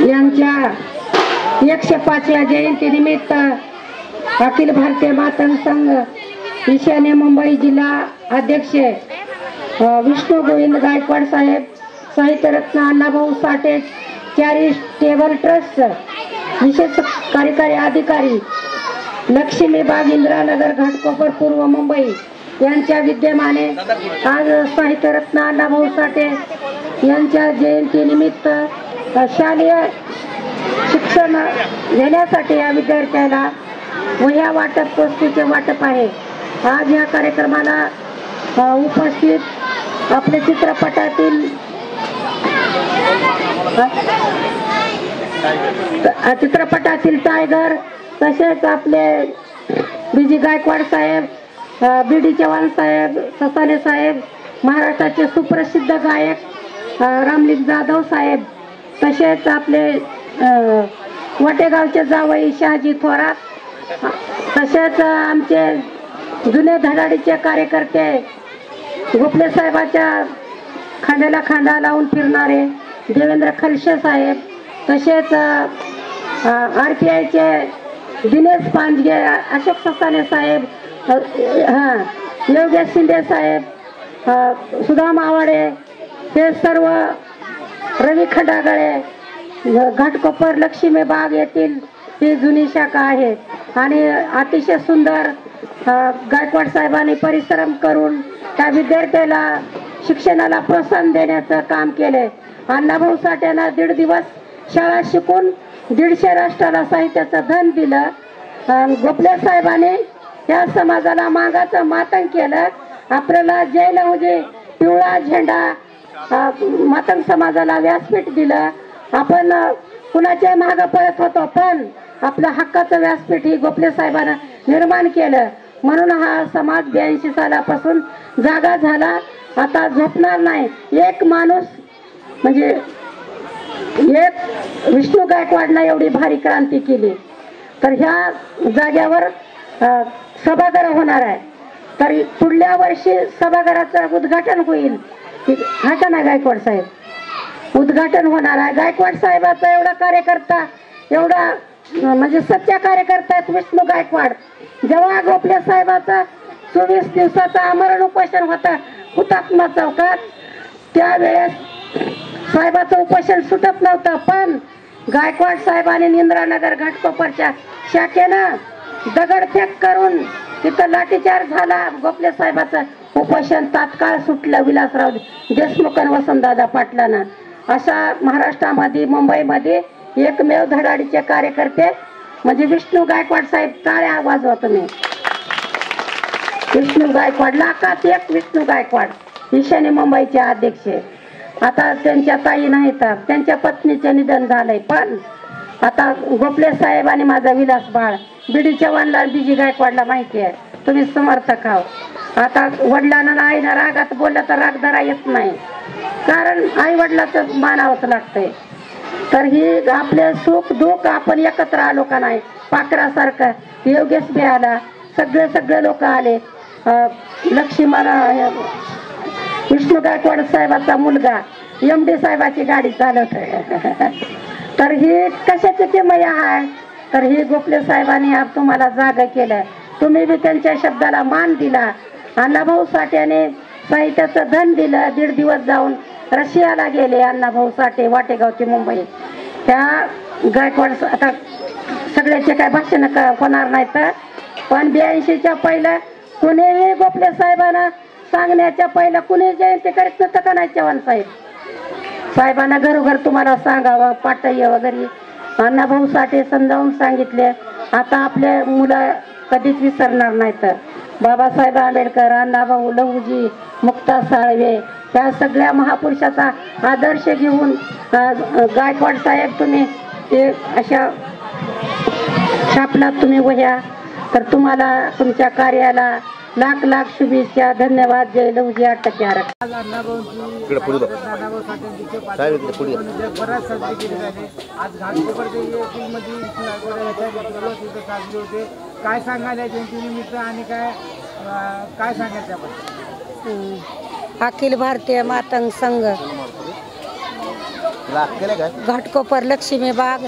यांच्या 105व्या जयंती निमित्त अखिल भारतीय मातंग संघ ईशान्य मुंबई जिल्हा अध्यक्ष विष्णू गोविंद गायकवाड साहेब, साहित्यरत्न अण्णाभाऊ साठे चॅरिटेबल ट्रस्ट विशेष कार्यकारी अधिकारी लक्ष्मीबाग इंदिरानगर घाटकोपर पूर्व मुंबई यांच्या विद्यमाने आज साहित्यरत्न अण्णाभाऊ साठे यांच्या जयंती निमित्त शालेय शिक्षण घेण्यासाठी या विद्यार्थ्याला वह्या वाटप, वस्तूचे वाटप आहे। आज या कार्यक्रमाला उपस्थित आपले चित्रपटातील टायगर, तसेच आपले बीजी गायकवाड साहेब, बीडी चव्हाण साहेब, ससाने साहेब, महाराष्ट्राचे सुप्रसिद्ध गायक रामलिंग जाधव साहेब, तसेच आपले वटेगावचे जावई शहाजी थोरात, तसेच आमचे जुने धडाडीचे कार्यकर्ते गोपले साहेबाच्या खांद्याला खांदा लावून फिरणारे देवेंद्र खलशे साहेब, तसेच RPIचे दिनेश पांजगे, अशोक ससाने साहेब, योगेश शिंदे साहेब, सुधा मावाडे, हे सर्व रवी खंडागळे, घाटकोपर लक्ष्मीबाग येथील ही जुनी शाखा आहे आणि अतिशय सुंदर गायकवाड साहेबांनी परिश्रम करून त्या विद्यार्थ्याला शिक्षणाला प्रोत्साहन देण्याचं काम केले। अण्णाभाऊ साठेंना 1.5 दिवस शाळा शिकून 150 राष्ट्राला साहित्याचं धन दिलं। गोपले साहेबांनी या समाजाला मागाचं मातंग केलं। आपल्याला जय लहुजी पिवळा झेंडा मातंग समाजाला व्यासपीठ दिलं। आपण कुणाच्या मागे पळत होतो, पण आपल्या हक्काचं व्यासपीठ ही गोपले साहेबांना निर्माण केलं। म्हणून हा समाज 82 सालापासून जागा झाला, आता झोपणार नाही। एक माणूस म्हणजे एक विष्णू गायकवाडनं एवढी भारी क्रांती केली, तर ह्या जाग्यावर सभागृह होणार आहे। तर पुढल्या वर्षी सभागृहाचं उद्घाटन होईल, हा का ना गायकवाड साहेब, उद्घाटन होणार आहे। गायकवाड साहेबाचा एवढा कार्यकर्ता, एवढा म्हणजे सच्चा कार्यकर्ता आहेत विष्णू गायकवाड। जेव्हा गोपले साहेबाचा 24 दिवसाचा आमरण उपोषण होता हुतात्मा चौकात, त्यावेळेस साहेबाचं उपोषण सुटत नव्हतं, पण गायकवाड साहेबांनी इंदिरानगर घाटकोपरच्या शाखेनं दगडफेक करून तिथं लाठीचार्ज झाला। गोपले साहेबाचं उपोषण तात्काळ सुटलं विलासराव देशमुख आणि वसंतदादा पाटलांना। अशा महाराष्ट्रामध्ये, मुंबईमध्ये एकमेव धडाडीचे कार्यकर्ते म्हणजे विष्णू गायकवाड साहेब। टाळ्या वाजवा तुम्ही। विष्णू गायकवाड, लाखात एक विष्णू गायकवाड, ईशान्य मुंबईचे अध्यक्ष। आता त्यांच्या ताई नाही तर त्यांच्या पत्नीचे निधन झालंय, पण आता गोपले साहेब आणि माझा विलास बाळ बीडी चव्हाणला, बीजी गायकवाडला माहिती आहे, तुम्ही समर्थक आहोत। आता वडिलांना आईना रागात बोललं तर राग धरा येत नाही, कारण आई वडिलाचं मानावंच लागतंय। तर ही आपले सुख दुःख आपण एकत्र आलो का नाही, पाखरासारखं योगेश बी आला, सगळे लोक आले। लक्ष्मण विष्णू गायकवाड साहेबाचा मुलगा MD साहेबाची गाडी चालवत आहे। तर ही कशाची किमया आहे, तर ही गोपले साहेबांनी आप तुम्हाला जागा केलं, तुम्ही बी त्यांच्या शब्दाला मान दिला। अण्णाभाऊ साठेने साहित्याचं धन दिलं। 1.5 दिवस जाऊन रशियाला गेले अण्णाभाऊ साठे, वाटेगावची मुंबई। त्या गायकवाड आता सगळ्याचे काय भाषण होणार नाही, तर पण 82च्या पहिलं कुणीही गोपले साहेबांना सांगण्याच्या पहिलं कुणी जयंती करीत नव्हतं का नाही चव्हाण साहेबांना घरोघर तुम्हाला सांगावं, पाटय वगैरे अण्णाभाऊ साठे समजावून सांगितले। आता आपले मुलं कधीच विसरणार नाहीत। बाबासाहेब आंबेडकर, अण्णाभाऊ, लहुजी, मुक्ता साळवे, ह्या सगळ्या महापुरुषाचा आदर्श घेऊन गायकवाड साहेब तुम्ही अशा छापलात तुम्ही वह्या, तर तुम्हाला तुमच्या कार्याला लाख लाख शुभेच्छा। धन्यवाद। जय लहुजी 8% आरक्षण। काय सांगायला जयंतीनिमित्त आणि काय सांगायचं आपण? अखिल भारतीय मातंग संघ घाटकोपर लक्ष्मीबाग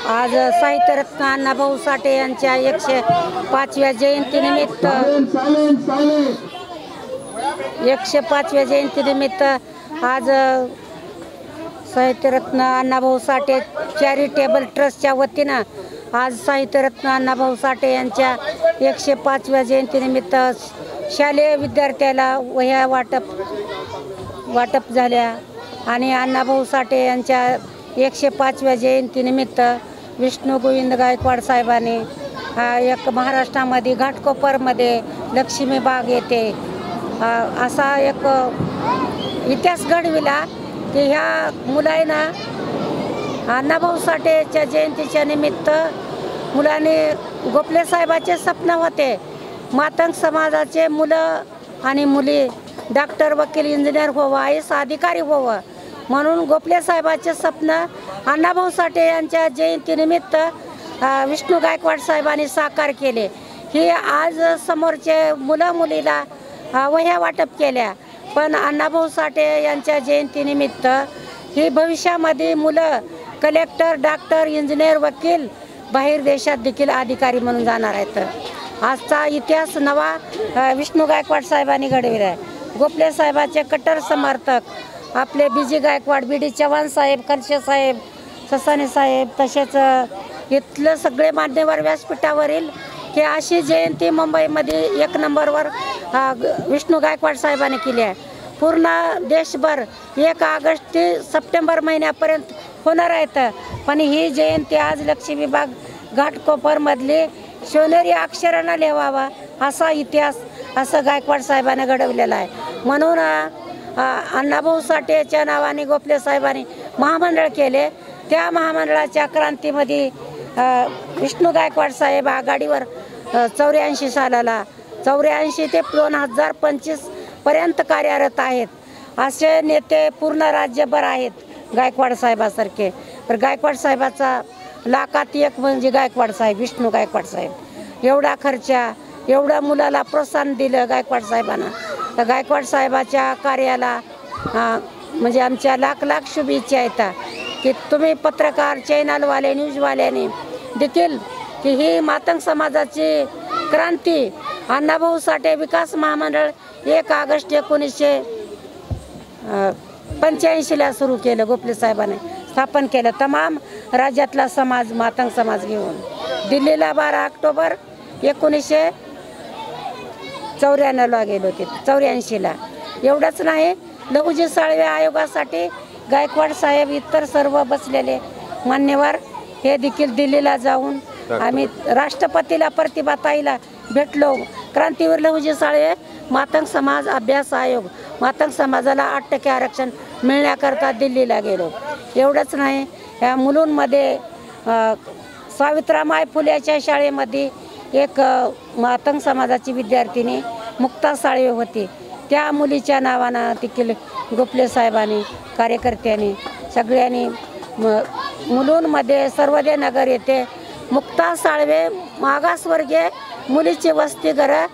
आज साहित्यरत्न अण्णाभाऊ साठे यांच्या 105व्या जयंतीनिमित्त 105व्या जयंतीनिमित्त आज साहित्यरत्न अण्णाभाऊ साठे चॅरिटेबल ट्रस्टच्या वतीनं आज साहित्यरत्न अण्णाभाऊ साठे यांच्या 105व्या जयंतीनिमित्त शालेय विद्यार्थ्याला वह्या वाटप झाल्या आणि अण्णाभाऊ साठे यांच्या 105व्या जयंतीनिमित्त विष्णू गोविंद गायकवाड साहेबांनी एक महाराष्ट्रामध्ये घाटकोपरमध्ये लक्ष्मीबाग येथे असा एक इतिहास घडविला की ह्या मुलांना अण्णाभाऊ साठेच्या जयंतीच्या निमित्त मुलांनी गोखले साहेबाचे स्वप्न होते मातंग समाजाचे मुलं आणि मुली डॉक्टर वकील इंजिनियर व्हावं IAS अधिकारी व्हावं म्हणून गोखले साहेबाचे स्वप्न अण्णाभाऊ साठे यांच्या जयंतीनिमित्त विष्णू गायकवाड साहेबांनी साकार केले। ही आज समोरचे मुलं मुलीला वह्या वाटप केल्या पण अण्णाभाऊ साठे यांच्या जयंतीनिमित्त ही भविष्यामध्ये मुलं कलेक्टर डॉक्टर इंजिनियर वकील बाहेर देशात देखील अधिकारी म्हणून जाणार आहेत। आजचा इतिहास नवा विष्णू गायकवाड साहेबांनी घडविला आहे। गोखले साहेबाचे कट्टर समर्थक आपले BG गायकवाड BD चव्हाण साहेब खडसे साहेब ससाने साहेब तसेच इथलं सगळे मान्यवर व्यासपीठावरील की अशी जयंती मुंबईमध्ये 1 नंबरवर विष्णू गायकवाड साहेबांनी केली आहे। पूर्ण देशभर 1 ऑगस्ट ते सप्टेंबर महिन्यापर्यंत होणार आहेत पण ही जयंती आज लक्ष्मीबाग घाटकोपरमधली सोनेरी अक्षरानं लिहावा असा इतिहास असं गायकवाड साहेबांनी घडवलेला आहे। म्हणून अण्णाभाऊ साठेच्या नावाने गोखले साहेबांनी महामंडळ केले। त्या महामंडळाच्या क्रांतीमध्ये विष्णू गायकवाड साहेब आघाडीवर 84 सालाला 84 ते 2025 पर्यंत कार्यरत आहेत। असे नेते पूर्ण राज्यभर आहेत गायकवाड साहेबासारखे। तर गायकवाड साहेबाचा लाखात एक म्हणजे गायकवाड साहेब विष्णू गायकवाड साहेब एवढा खर्चा एवढा मुलाला प्रोत्साहन दिलं गायकवाड साहेबांना। तर गायकवाड साहेबाच्या कार्याला म्हणजे आमच्या लाख शुभेच्छा आहेत की तुम्ही पत्रकार चॅनलवाले न्यूजवाल्याने देखील की ही मातंग समाजाची क्रांती अण्णाभाऊ साठे विकास महामंडळ 1 ऑगस्ट 1985ला सुरू केलं। गोखले साहेबांनी स्थापन केलं। तमाम राज्यातला समाज मातंग समाज घेऊन दिल्लीला 12 ऑक्टोबर 1994ला गेलो होते 84ला। एवढंच नाही लहुजी साळवे आयोगासाठी गायकवाड साहेब इतर सर्व बसलेले मान्यवर हे देखील दिल्लीला जाऊन आम्ही राष्ट्रपतीला प्रतिभाताईला भेटलो। क्रांतीवीर लहुजी साळवे मातंग समाज अभ्यास आयोग मातंग समाजाला 8% आरक्षण मिळण्याकरता दिल्लीला गेलो। एवढंच नाही या मुलुंडमध्ये सावित्रीबाई फुलेच्या शाळेमध्ये एक मातंग समाजाची विद्यार्थिनी मुक्ता साळवे होती। त्या मुलीच्या नावानं देखील गोखले साहेबांनी कार्यकर्त्यांनी सगळ्यांनी मुलुंडमध्ये सर्वोदय नगर येथे मुक्ता साळवे मागासवर्गीय मुलीची वसतिगृह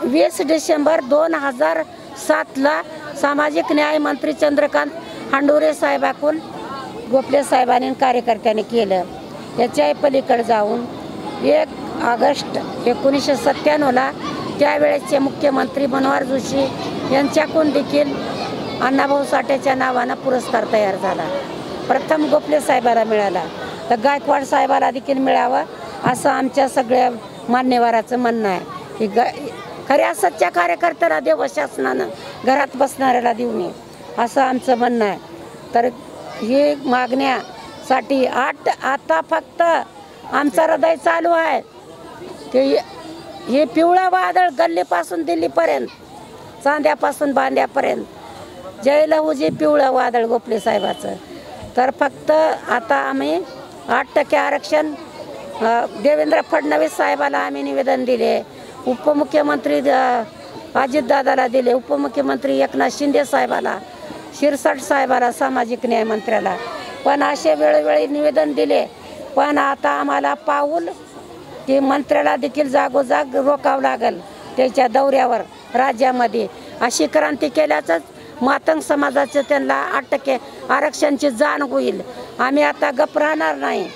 20 डिसेंबर 2007ला सामाजिक न्याय मंत्री चंद्रकांत हांडुरे साहेबांकडून गोखले साहेबांनी कार्यकर्त्यांनी केलं। याच्या पलीकडे जाऊन 1 ऑगस्ट 1997ला त्यावेळेचे मुख्यमंत्री मनोहर जोशी यांच्याकडून देखील अण्णाभाऊ साठेच्या नावानं पुरस्कार तयार झाला। प्रथम गोखले साहेबाला मिळाला तर गायकवाड साहेबाला देखील मिळावा असं आमच्या सगळ्या मान्यवराचं म्हणणं आहे की खऱ्या सच्च्या कार्यकर्त्याला देव शासनानं घरात बसणाऱ्याला देऊ नये असं आमचं म्हणणं आहे। तर ही मागण्यासाठी आता फक्त आमचं हृदय चालू आहे की हे पिवळं वादळ गल्लीपासून दिल्लीपर्यंत चांद्यापासून बांद्यापर्यंत जय लहुजी पिवळं वादळ गोखले साहेबाचं। तर फक्त आता आम्ही 8% आरक्षण देवेंद्र फडणवीस साहेबाला आम्ही निवेदन दिले, उपमुख्यमंत्री अजितदादाला दिले, उपमुख्यमंत्री एकनाथ शिंदे साहेबाला, शिरसाट साहेबाला, सामाजिक न्याय मंत्र्याला पण असे वेळोवेळी निवेदन दिले। पण आता आम्हाला पाऊल की मंत्र्याला देखील जागोजाग रोकावं लागेल त्याच्या दौऱ्यावर राज्यामध्ये। अशी क्रांती केल्याचंच मातंग समाजाचे त्यांना 8% आरक्षणाची जाण होईल. आम्ही आता गप राहणार नाही.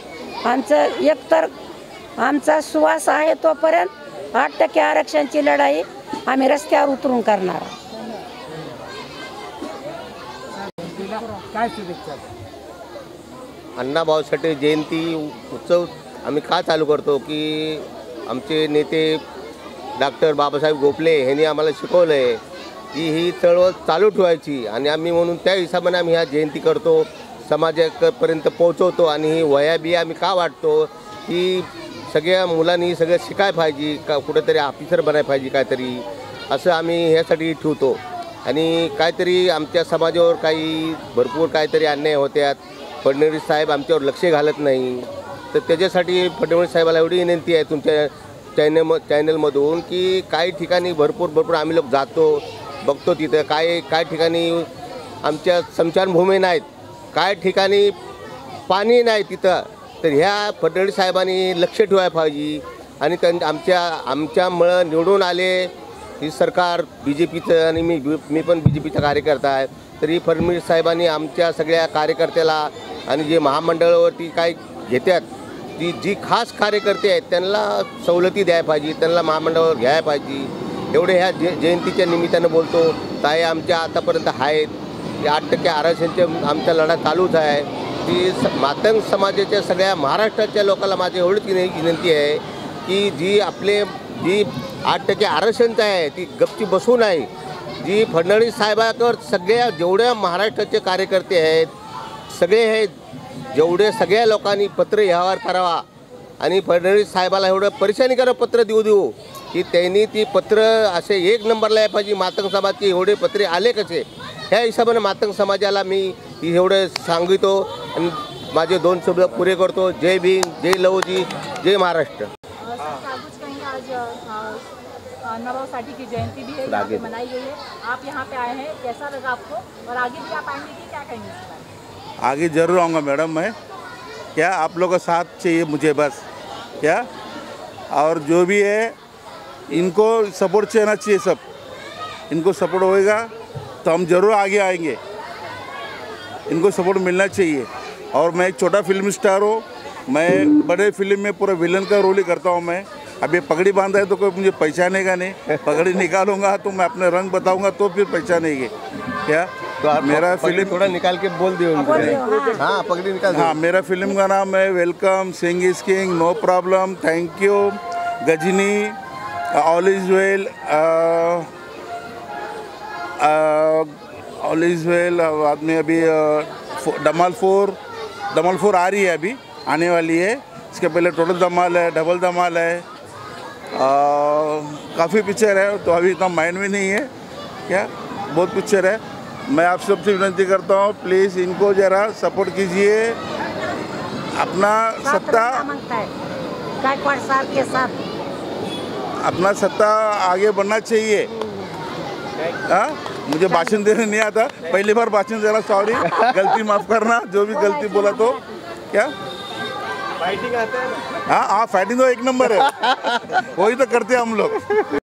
आमचं एकतर आमचा सुवास आहे तोपर्यंत 8% आरक्षणाची लढाई आम्ही रस्त्यावर उतरून करणार. तिला काय शुभेच्छा? अण्णाभाऊ साठे जयंती उत्सव आम्ही का चालू करतो की आमचे नेते डॉक्टर बाबासाहेब गोपले यांनी आम्हाला शिकवलं आहे की ही चळवळ चालू ठेवायची आणि आम्ही म्हणून त्या हिशोबाने आम्ही ह्या जयंती करतो, समाजापर्यंत पोहोचवतो. आणि ही वह्या बिया आम्ही का वाटतो की सगळ्या मुलांनी सगळं शिकायला पाहिजे, का कुठेतरी ऑफिसर बनायला पाहिजे काहीतरी, असं आम्ही ह्यासाठी ठेवतो. आणि काहीतरी आमच्या समाजावर काही भरपूर काहीतरी अन्याय होत्यात, फडणवीस साहेब आमच्यावर लक्ष घालत नाही. तर त्याच्यासाठी फडणवीस साहेबाला एवढी विनंती आहे तुमच्या चॅनलमधून की काही ठिकाणी भरपूर आम्ही लोक जातो, बघतो तिथं काय ठिकाणी आमच्या स्मशानभूमी नाहीत, काय ठिकाणी पाणी नाही तिथं. तर ह्या फडणवीस साहेबांनी लक्ष ठेवायला पाहिजे. आणि आमच्यामुळं निवडून आले ही सरकार BJPचं, आणि मी पण BJPचा कार्यकर्ता आहे. तरी फडणवीस साहेबांनी आमच्या सगळ्या कार्यकर्त्याला आणि जे महामंडळावरती काय घेतात जी खास कार्यकर्ते आहेत त्यांना सवलती द्यायला पाहिजे, त्यांना महामंडळावर घ्यायला पाहिजे. एवढे ह्या जयंतीच्या निमित्तानं बोलतो. ताई आमच्या आतापर्यंत आहेत, 8% आरक्षणाचे आमचा लढा चालूच आहे. की मातंग समाजाच्या सगळ्या महाराष्ट्राच्या लोकांना माझी एवढीच विनंती आहे की जी 8% आरक्षणचं आहे ती गपची बसू नाही. जी फडणवीस साहेबांवर सगळ्या जेवढ्या महाराष्ट्राचे कार्यकर्ते आहेत सगळे हे जेवढे सगळ्या लोकांनी पत्र व्यवहार करावा आणि फडणवीस साहेबाला एवढं परेशानी करा पत्र देऊ की त्यांनी ती पत्र असे 1 नंबरला आहे पाहिजे. मातंग समाजचे एवढे पत्रे आले कसे, ह्या हिशोबाने मातंग समाजाला मी एवढं सांगितो आणि माझे 2 शब्द पुरे करतो. जय भीम, जय लवजी, जय महाराष्ट्र. अण्णाभाऊ साठे की जयंती भी है, यहाँ पे मनाई गई है. आप यहाँ पे आए हैं, कैसा लगा आपको? और आगे भी आप आएंगे कि क्या कहेंगे इसके बारे में? आगे जरूर आऊँगा मैडम मैं. क्या आप लोग का साथ चाहिए मुझे बस. क्या और जो भी है इनको सपोर्ट चाहिए चाहिए, सब इनको सपोर्ट होएगा तो हम जरूर आगे आएंगे. इनको सपोर्ट मिलना चाहिए. और मैं एक छोटा फिल्म स्टार हूँ, मैं बड़े फिल्म में पूरा विलन का रोल ही करता हूँ. मैं अभी पगड़ी बांधा है तो कोई मुझे पहचानेगा नहीं, पगड़ी निकालूंगा तो मैं अपने रंग बताऊंगा तो फिर पहचानेंगे. क्या तो आप मेरा फिल्म थोड़ा निकाल के बोल दियो. हाँ पगड़ी निकाल. हाँ मेरा फिल्म का नाम है welcome, Singh is king, no problem, thank you, Ghajini, all is well, all is well. बाद में अभी धमाल 4 आ रही है, अभी आने वाली है. इसके पहले टोटल धमाल है, डबल धमाल है, काफ़ी पिक्चर है तो अभी इतना माइंड में नहीं है. क्या बहुत पिक्चर है. मैं आप सबसे विनती करता हूँ प्लीज़ इनको ज़रा सपोर्ट कीजिए. अपना सत्ता गायकवाड़ साहब के साथ अपना सत्ता आगे बढ़ना चाहिए. हाँ मुझे भाषण देने नहीं आता, पहली बार भाषण देना, सॉरी, गलती माफ़ करना, जो भी गलती बोला तो. क्या फाइटिंग आता है ना? हाँ फाइटिंग तो 1 नंबर है, वही तो करते हैं हम लोग.